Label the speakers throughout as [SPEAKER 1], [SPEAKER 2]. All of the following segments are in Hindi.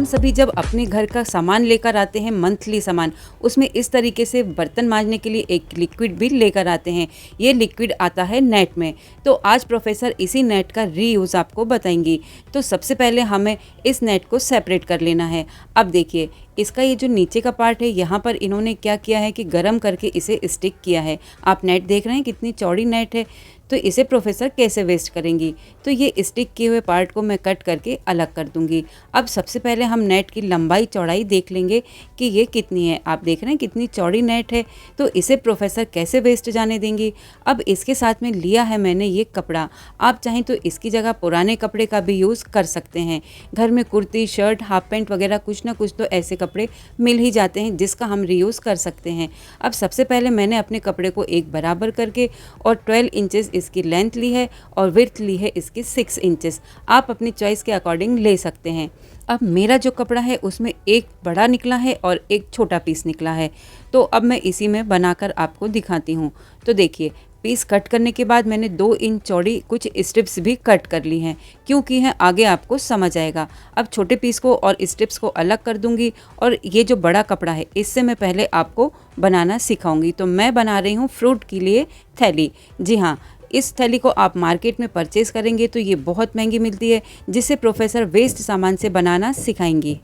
[SPEAKER 1] सभी जब अपने घर का सामान लेकर आते हैं, मंथली सामान, उसमें इस तरीके से बर्तन मांजने के लिए एक लिक्विड भी लेकर आते हैं। ये लिक्विड आता है नेट में। तो आज प्रोफेसर इसी नेट का रीयूज़ आपको बताएंगी। तो सबसे पहले हमें इस नेट को सेपरेट कर लेना है। अब देखिए, इसका ये जो नीचे का पार्ट है, यहाँ पर इन्होंने क्या किया है कि गर्म करके इसे स्टिक किया है। आप नेट देख रहे हैं कितनी चौड़ी नेट है। तो इसे प्रोफेसर कैसे वेस्ट करेंगी? तो ये स्टिक किए हुए पार्ट को मैं कट करके अलग कर दूंगी। अब सबसे पहले हम नेट की लंबाई चौड़ाई देख लेंगे कि ये कितनी है। आप देख रहे हैं कितनी चौड़ी नेट है। तो इसे प्रोफेसर कैसे वेस्ट जाने देंगी? अब इसके साथ में लिया है मैंने ये कपड़ा। आप चाहें तो इसकी जगह पुराने कपड़े का भी यूज़ कर सकते हैं। घर में कुर्ती, शर्ट, हाफ पैंट वगैरह कुछ ना कुछ तो ऐसे कपड़े मिल ही जाते हैं जिसका हम रीयूज़ कर सकते हैं। अब सबसे पहले मैंने अपने कपड़े को एक बराबर करके और 12 इंचेस इसकी लेंथ ली है और विड्थ ली है इसकी 6 इंचेस। आप अपनी चॉइस के अकॉर्डिंग ले सकते हैं। अब मेरा जो कपड़ा है उसमें एक बड़ा निकला है और एक छोटा पीस निकला है। तो अब मैं इसी में बनाकर आपको दिखाती हूँ। तो देखिए, पीस कट करने के बाद मैंने 2 इंच चौड़ी कुछ स्ट्रिप्स भी कट कर ली हैं। क्यों की हैं आगे आपको समझ आएगा। अब छोटे पीस को और स्ट्रिप्स को अलग कर दूंगी और ये जो बड़ा कपड़ा है इससे मैं पहले आपको बनाना सिखाऊंगी। तो मैं बना रही हूँ फ्रूट के लिए थैली। जी हाँ, इस थैली को आप मार्केट में परचेज़ करेंगे तो ये बहुत महंगी मिलती है, जिसे प्रोफेसर वेस्ट सामान से बनाना सिखाएंगी।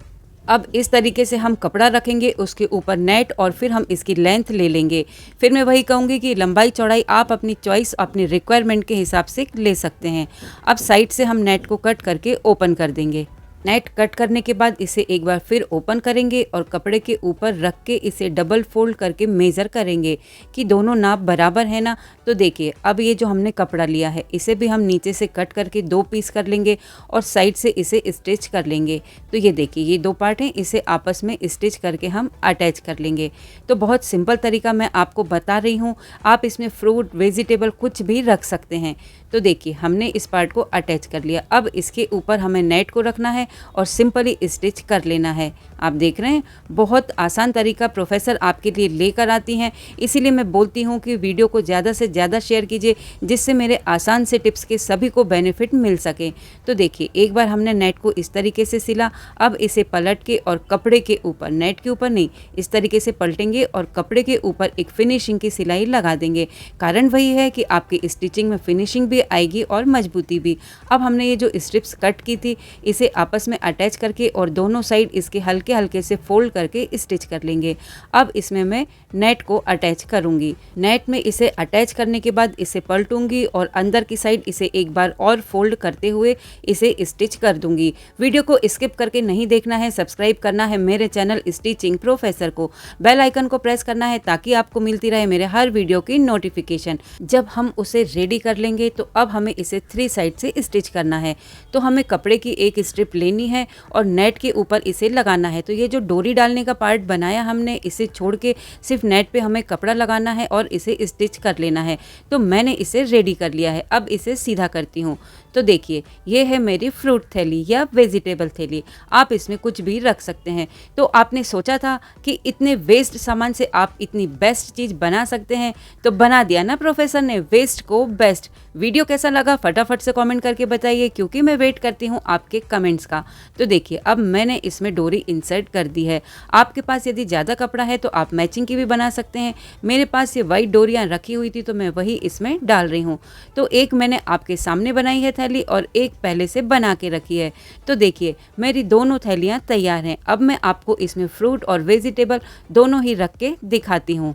[SPEAKER 1] अब इस तरीके से हम कपड़ा रखेंगे, उसके ऊपर नेट और फिर हम इसकी लेंथ ले लेंगे। फिर मैं वही कहूँगी कि लंबाई चौड़ाई आप अपनी चॉइस, अपनी रिक्वायरमेंट के हिसाब से ले सकते हैं। अब साइड से हम नेट को कट करके ओपन कर देंगे। नेट कट करने के बाद इसे एक बार फिर ओपन करेंगे और कपड़े के ऊपर रख के इसे डबल फोल्ड करके मेज़र करेंगे कि दोनों नाप बराबर है ना। तो देखिए, अब ये जो हमने कपड़ा लिया है इसे भी हम नीचे से कट करके 2 पीस कर लेंगे और साइड से इसे स्टिच कर लेंगे। तो ये देखिए, ये 2 पार्ट हैं, इसे आपस में स्टिच करके हम अटैच कर लेंगे। तो बहुत सिंपल तरीका मैं आपको बता रही हूँ। आप इसमें फ्रूट, वेजिटेबल कुछ भी रख सकते हैं। तो देखिए, हमने इस पार्ट को अटैच कर लिया। अब इसके ऊपर हमें नेट को रखना है और सिंपली स्टिच कर लेना है। आप देख रहे हैं, बहुत आसान तरीका प्रोफेसर आपके लिए लेकर आती हैं। इसीलिए मैं बोलती हूँ कि वीडियो को ज़्यादा से ज़्यादा शेयर कीजिए, जिससे मेरे आसान से टिप्स के सभी को बेनिफिट मिल सके। तो देखिए, एक बार हमने नेट को इस तरीके से सिला। अब इसे पलट के और कपड़े के ऊपर, नेट के ऊपर नहीं, इस तरीके से पलटेंगे और कपड़े के ऊपर एक फिनिशिंग की सिलाई लगा देंगे। कारण वही है कि आपकी स्टिचिंग में फिनिशिंग भी आएगी और मजबूती भी। अब हमने ये जो स्ट्रिप्स कट की थी इसे आपस में अटैच करके और दोनों साइड इसके हल्के हल्के से फोल्ड करके स्टिच कर लेंगे। अब इसमें मैं नेट को अटैच करूंगी। नेट में इसे अटैच करने के बाद इसे पलटूंगी और अंदर की साइड इसे एक बार और फोल्ड करते हुए इसे स्टिच कर दूंगी। वीडियो को स्किप करके नहीं देखना है, सब्सक्राइब करना है मेरे चैनल स्टिचिंग प्रोफेसर को। बेल आइकन को प्रेस करना है ताकि आपको मिलती रहे मेरे हर वीडियो की नोटिफिकेशन। जब हम उसे रेडी कर लेंगे तो अब हमें इसे 3 साइड से स्टिच करना है। तो हमें कपड़े की एक स्ट्रिप लेनी है और नेट के ऊपर इसे लगाना है। तो ये जो डोरी डालने का पार्ट बनाया हमने, इसे छोड़ के सिर्फ नेट पे हमें कपड़ा लगाना है और इसे स्टिच कर लेना है। तो मैंने इसे रेडी कर लिया है। अब इसे सीधा करती हूँ। तो देखिए, ये है मेरी फ्रूट थैली या वेजिटेबल थैली। आप इसमें कुछ भी रख सकते हैं। तो आपने सोचा था कि इतने वेस्ट सामान से आप इतनी बेस्ट चीज़ बना सकते हैं, तो बना दिया ना प्रोफेसर ने वेस्ट को बेस्ट। वीडियो कैसा लगा फटाफट से कमेंट करके बताइए, क्योंकि मैं वेट करती हूँ आपके कमेंट्स का। तो देखिए, अब मैंने इसमें डोरी इंसर्ट कर दी है। आपके पास यदि ज़्यादा कपड़ा है तो आप मैचिंग की भी बना सकते हैं। मेरे पास ये वाइट डोरियाँ रखी हुई थी तो मैं वही इसमें डाल रही हूँ। तो एक मैंने आपके सामने बनाई है थैली और एक पहले से बना के रखी है। तो देखिए, मेरी दोनों थैलियाँ तैयार हैं। अब मैं आपको इसमें फ्रूट और वेजिटेबल दोनों ही रख के दिखाती हूँ।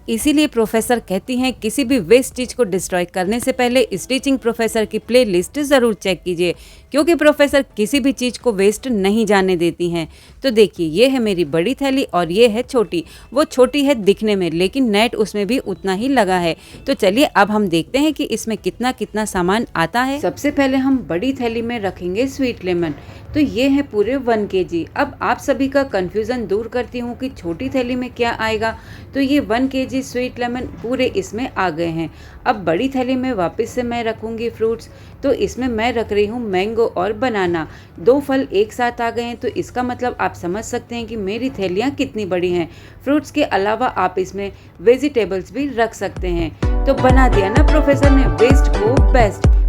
[SPEAKER 1] इसीलिए प्रोफेसर कहती हैं, किसी भी वेस्ट चीज़ को डिस्ट्रॉय करने से पहले स्टिचिंग प्रोफेसर की प्लेलिस्ट ज़रूर चेक कीजिए, क्योंकि प्रोफेसर किसी भी चीज़ को वेस्ट नहीं जाने देती हैं। तो देखिए, ये है मेरी बड़ी थैली और ये है छोटी। वो छोटी है दिखने में, लेकिन नेट उसमें भी उतना ही लगा है। तो चलिए अब हम देखते हैं कि इसमें कितना कितना सामान आता है। सबसे पहले हम बड़ी थैली में रखेंगे स्वीट लेमन। तो ये है पूरे 1 kg। अब आप सभी का कंफ्यूजन दूर करती हूँ कि छोटी थैली में क्या आएगा। तो ये 1 kg स्वीट लेमन पूरे इसमें आ गए हैं। अब बड़ी थैली में वापस से मैं रखूँगी फ्रूट्स। तो इसमें मैं रख रही हूँ मैंगो और बनाना। 2 फल एक साथ आ गए हैं, तो इसका मतलब आप समझ सकते हैं कि मेरी थैलियाँ कितनी बड़ी हैं। फ्रूट्स के अलावा आप इसमें वेजिटेबल्स भी रख सकते हैं। तो बना दिया ना प्रोफेसर ने वेस्ट को बेस्ट।